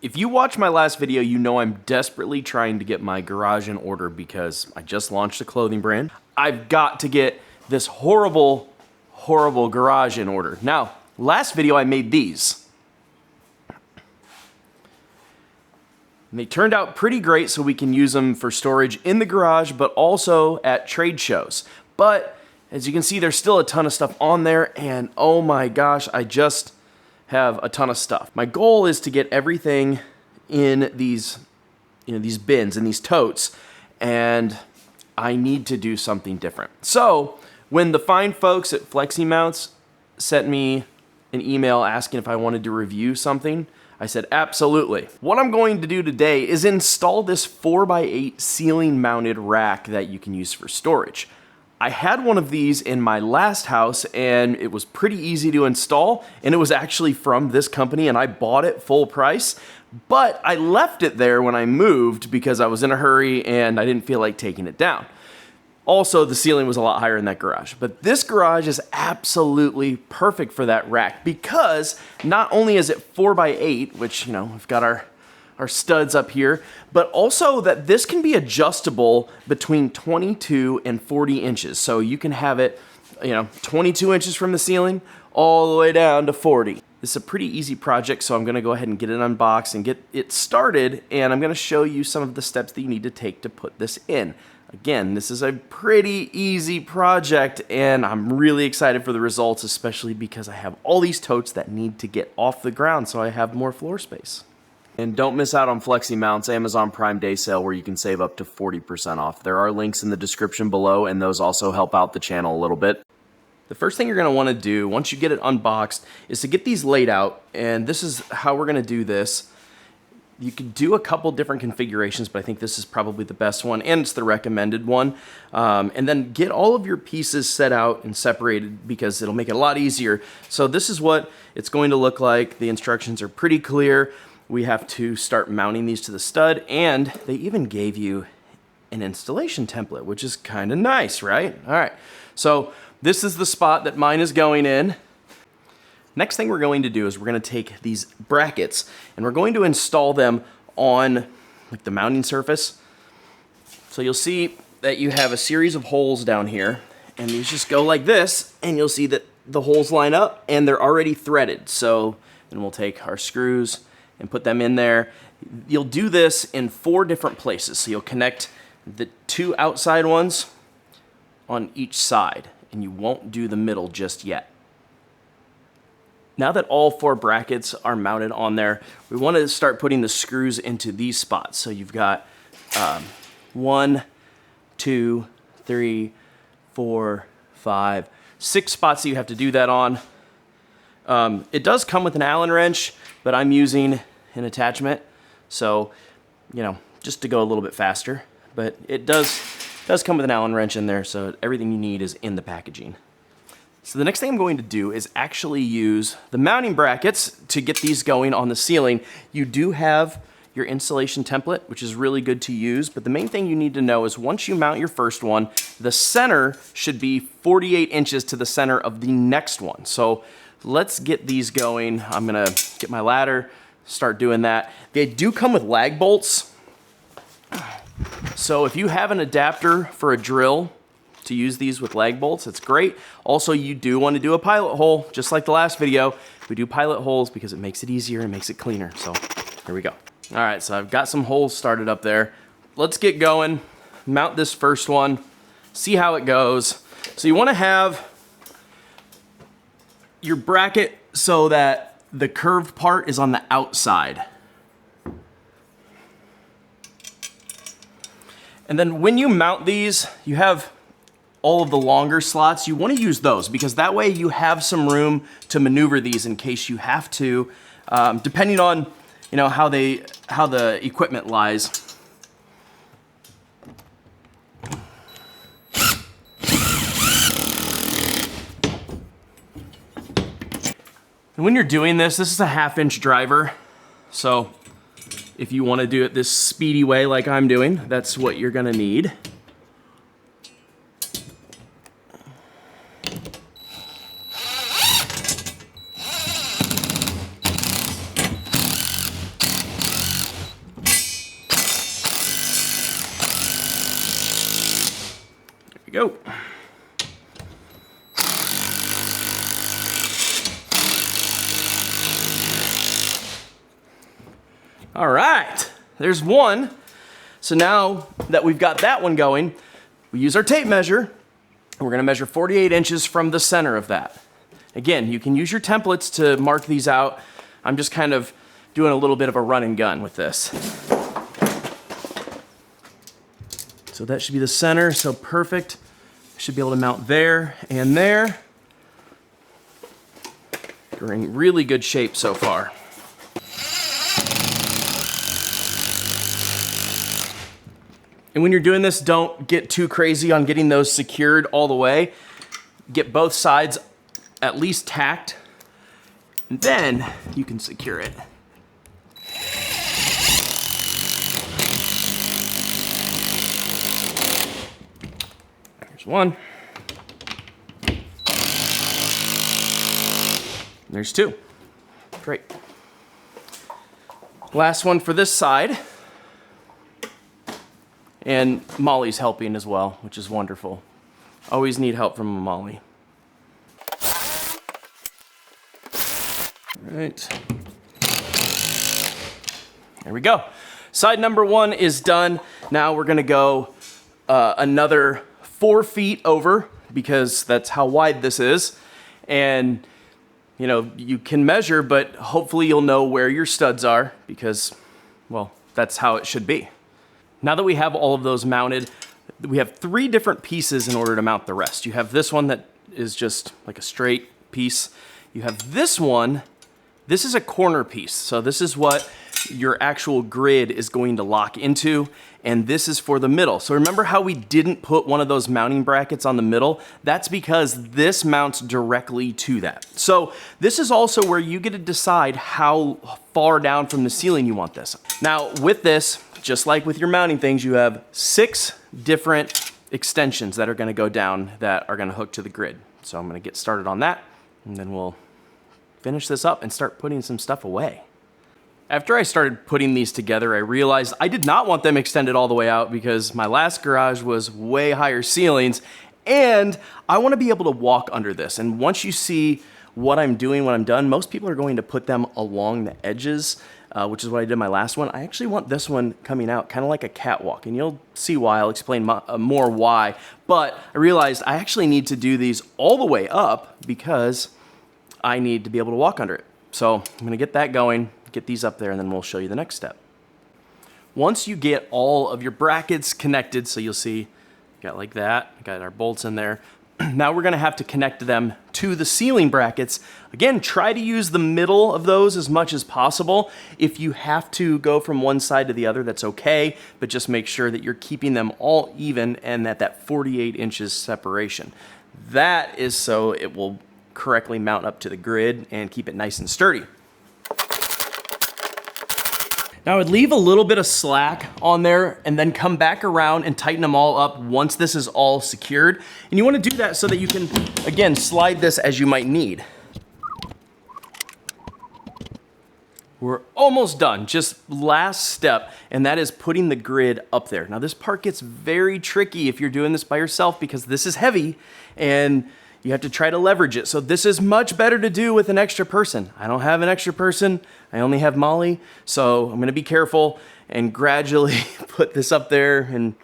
If you watch my last video, you know I'm desperately trying to get my garage in order because I just launched a clothing brand. I've got to get this horrible garage in order. Now, last video I made these. And they turned out pretty great, so we can use them for storage in the garage, but also at trade shows. But as you can see, there's still a ton of stuff on there, and oh my gosh, I just have a ton of stuff. My goal is to get everything in these, these bins, in these totes, and I need to do something different. So when the fine folks at FlexiMounts sent me an email asking if I wanted to review something, I said, absolutely. What I'm going to do today is install this 4x8 ceiling mounted rack that you can use for storage. I had one of these in my last house and it was pretty easy to install, and it was actually from this company and I bought it full price, but I left it there when I moved because I was in a hurry and I didn't feel like taking it down. Also, the ceiling was a lot higher in that garage, but this garage is absolutely perfect for that rack because not only is it 4x8, which, we've got our studs up here, but also that this can be adjustable between 22 and 40 inches. So you can have it, 22 inches from the ceiling all the way down to 40. This is a pretty easy project, so I'm gonna go ahead and get it unboxed and get it started, and I'm gonna show you some of the steps that you need to take to put this in. Again, this is a pretty easy project, and I'm really excited for the results, especially because I have all these totes that need to get off the ground so I have more floor space. And don't miss out on FlexiMounts Amazon Prime Day sale where you can save up to 40% off. There are links in the description below, and those also help out the channel a little bit. The first thing you're gonna wanna do once you get it unboxed is to get these laid out, and this is how we're gonna do this. You could do a couple different configurations, but I think this is probably the best one, and it's the recommended one. And then get all of your pieces set out and separated because it'll make it a lot easier. So this is what it's going to look like. The instructions are pretty clear. We have to start mounting these to the stud, and they even gave you an installation template, which is kind of nice, right? All right, so this is the spot that mine is going in. Next thing we're going to do is we're going to take these brackets and we're going to install them on like the mounting surface. So you'll see that you have a series of holes down here, and these just go like this, and you'll see that the holes line up and they're already threaded. So then we'll take our screws and put them in there. You'll do this in 4 different places. So you'll connect the 2 outside ones on each side, and you won't do the middle just yet. Now that all 4 brackets are mounted on there, we want to start putting the screws into these spots. So you've got 1, 2, 3, 4, 5, 6 spots that you have to do that on. It does come with an Allen wrench, but I'm using an attachment, so just to go a little bit faster. But it does come with an Allen wrench in there, so everything you need is in the packaging. So the next thing I'm going to do is actually use the mounting brackets to get these going on the ceiling. You do have your installation template, which is really good to use, but the main thing you need to know is once you mount your first one, the center should be 48 inches to the center of the next one. So let's get these going. I'm gonna get my ladder, start doing that. They do come with lag bolts. So if you have an adapter for a drill to use these with lag bolts, it's great. Also, you do want to do a pilot hole, just like the last video. We do pilot holes because it makes it easier and makes it cleaner. So here we go. All right, so I've got some holes started up there. Let's get going, mount this first one, see how it goes. So you want to have your bracket so that the curved part is on the outside. And then when you mount these, you have all of the longer slots. You want to use those because that way you have some room to maneuver these in case you have to, depending on how the equipment lies. And when you're doing this, this is a 1/2 inch driver. So if you want to do it this speedy way like I'm doing, that's what you're gonna need. we go. All right, there's one. So now that we've got that one going, we use our tape measure. We're gonna measure 48 inches from the center of that. Again, you can use your templates to mark these out. I'm just kind of doing a little bit of a run and gun with this. So that should be the center, so perfect. Should be able to mount there and there. We're in really good shape so far. And when you're doing this, don't get too crazy on getting those secured all the way. Get both sides at least tacked, and then you can secure it. There's one. There's two. Great. Last one for this side. And Molly's helping as well, which is wonderful. Always need help from a Molly. All right. There we go. Side number one is done. Now we're gonna go another 4 feet over, because that's how wide this is. And you know, you can measure, but hopefully you'll know where your studs are, because, well, that's how it should be. Now that we have all of those mounted, we have 3 different pieces in order to mount the rest. You have this one that is just like a straight piece. You have this one. This is a corner piece. So this is what your actual grid is going to lock into, and this is for the middle. So remember how we didn't put one of those mounting brackets on the middle? That's because this mounts directly to that. So this is also where you get to decide how far down from the ceiling you want this. Now with this, just like with your mounting things, you have 6 different extensions that are gonna go down that are gonna hook to the grid. So I'm gonna get started on that, and then we'll finish this up and start putting some stuff away. After I started putting these together, I realized I did not want them extended all the way out, because my last garage was way higher ceilings, and I want to be able to walk under this. And once you see what I'm doing when I'm done, most people are going to put them along the edges, which is what I did in my last one. I actually want this one coming out kind of like a catwalk, and you'll see why. I'll explain more why. But I realized I actually need to do these all the way up, because I need to be able to walk under it. So I'm going to get that going, get these up there, and then we'll show you the next step. Once you get all of your brackets connected, so you'll see, got like that, got our bolts in there. Now we're gonna have to connect them to the ceiling brackets. Again, try to use the middle of those as much as possible. If you have to go from one side to the other, that's okay, but just make sure that you're keeping them all even and at that 48 inches separation. That is so it will correctly mount up to the grid and keep it nice and sturdy. Now I would leave a little bit of slack on there and then come back around and tighten them all up once this is all secured. And you want to do that so that you can, again, slide this as you might need. We're almost done, just last step, and that is putting the grid up there. Now this part gets very tricky if you're doing this by yourself, because this is heavy and you have to try to leverage it. So this is much better to do with an extra person. I don't have an extra person. I only have Molly. So I'm gonna be careful and gradually put this up there, and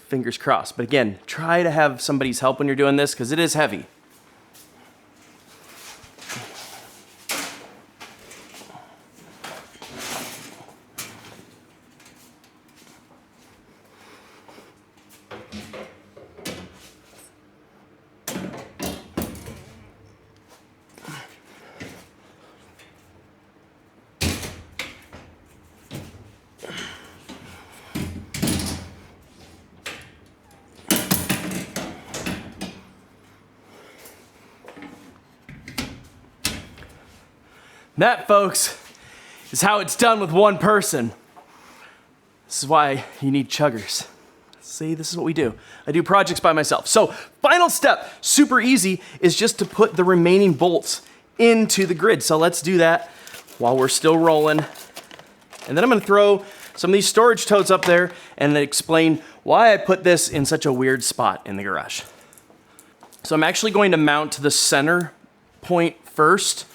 fingers crossed. But again, try to have somebody's help when you're doing this, because it is heavy. That, folks, is how it's done with one person. This is why you need chuggers. See, this is what we do. I do projects by myself. So, final step, super easy, is just to put the remaining bolts into the grid. So let's do that while we're still rolling. And then I'm gonna throw some of these storage totes up there and explain why I put this in such a weird spot in the garage. So I'm actually going to mount the center point first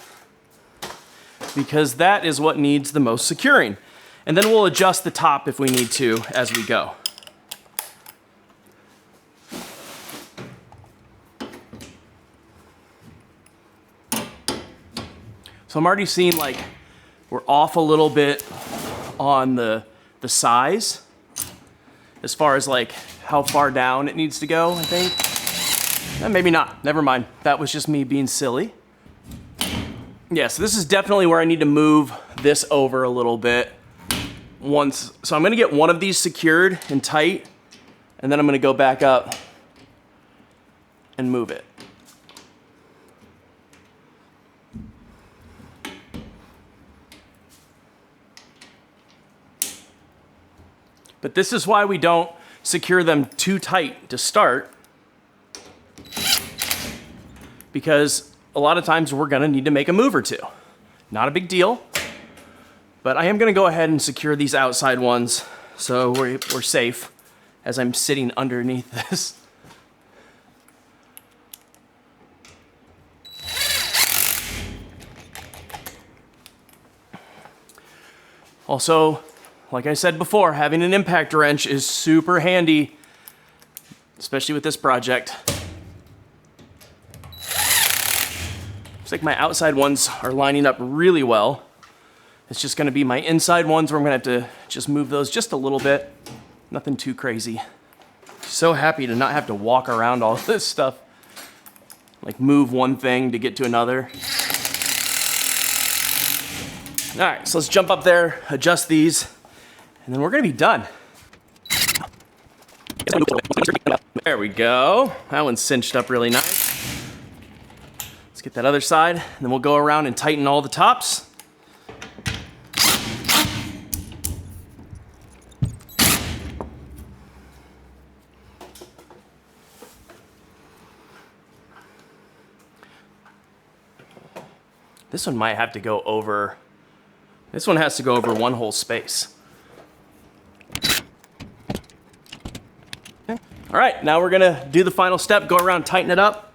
because that is what needs the most securing. And then we'll adjust the top if we need to as we go. So I'm already seeing like we're off a little bit on the size as far as like how far down it needs to go, I think. Maybe not, never mind. That was just me being silly. Yeah, so this is definitely where I need to move this over a little bit. So I'm gonna get one of these secured and tight, and then I'm gonna go back up and move it. But this is why we don't secure them too tight to start, because a lot of times we're gonna need to make a move or two. Not a big deal, but I am gonna go ahead and secure these outside ones so we're safe as I'm sitting underneath this. Also, like I said before, having an impact wrench is super handy, especially with this project. Looks like my outside ones are lining up really well. It's just gonna be my inside ones where I'm gonna have to just move those just a little bit. Nothing too crazy. So happy to not have to walk around all this stuff. Like move one thing to get to another. All right, so let's jump up there, adjust these, and then we're gonna be done. There we go. That one's cinched up really nice. Let's get that other side, and then we'll go around and tighten all the tops. This one might have to go over, this one has to go over one whole space. All right, now we're gonna do the final step, go around, tighten it up.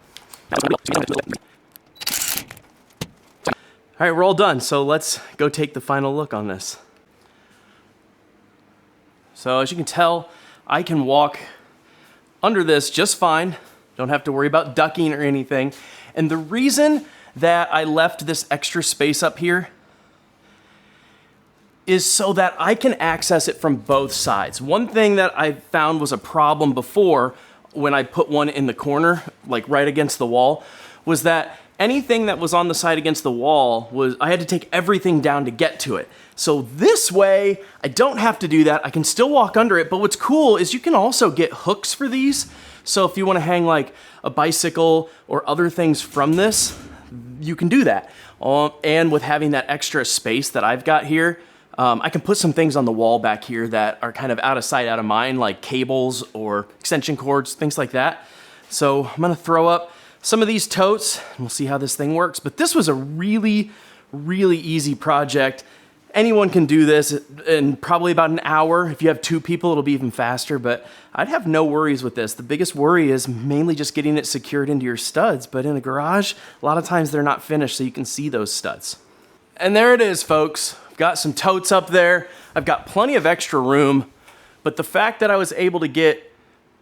All right, we're all done, so let's go take the final look on this. So as you can tell, I can walk under this just fine. Don't have to worry about ducking or anything. And the reason that I left this extra space up here is so that I can access it from both sides. One thing that I found was a problem before when I put one in the corner, like right against the wall, was that anything that was on the side against the wall I had to take everything down to get to it. So this way, I don't have to do that. I can still walk under it, but what's cool is you can also get hooks for these. So if you wanna hang like a bicycle or other things from this, you can do that. And with having that extra space that I've got here, I can put some things on the wall back here that are kind of out of sight, out of mind, like cables or extension cords, things like that. So I'm gonna throw up some of these totes and we'll see how this thing works. But this was a really, really easy project. Anyone can do this in probably about an hour. If you have two people, it'll be even faster, but I'd have no worries with this. The biggest worry is mainly just getting it secured into your studs, but in a garage, a lot of times they're not finished, so you can see those studs. And there it is, folks. I've got some totes up there. I've got plenty of extra room, but the fact that I was able to get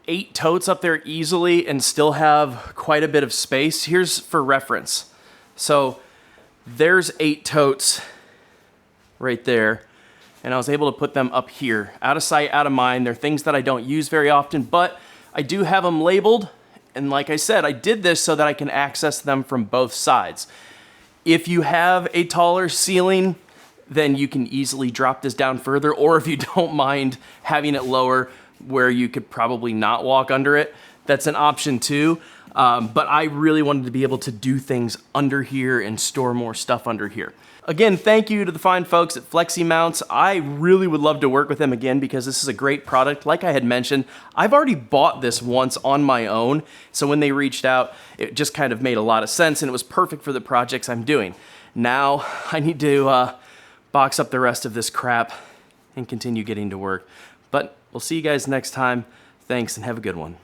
8 totes up there easily and still have quite a bit of space, here's for reference. So there's 8 totes right there, and I was able to put them up here, out of sight, out of mind. They're things that I don't use very often, but I do have them labeled, and like I said, I did this so that I can access them from both sides. If you have a taller ceiling, then you can easily drop this down further, or if you don't mind having it lower where you could probably not walk under it, that's an option too. But I really wanted to be able to do things under here and store more stuff under here. Again, thank you to the fine folks at FlexiMounts. I really would love to work with them again because this is a great product. Like I had mentioned, I've already bought this once on my own. So when they reached out, it just kind of made a lot of sense and it was perfect for the projects I'm doing. Now I need to box up the rest of this crap and continue getting to work. But we'll see you guys next time. Thanks and have a good one.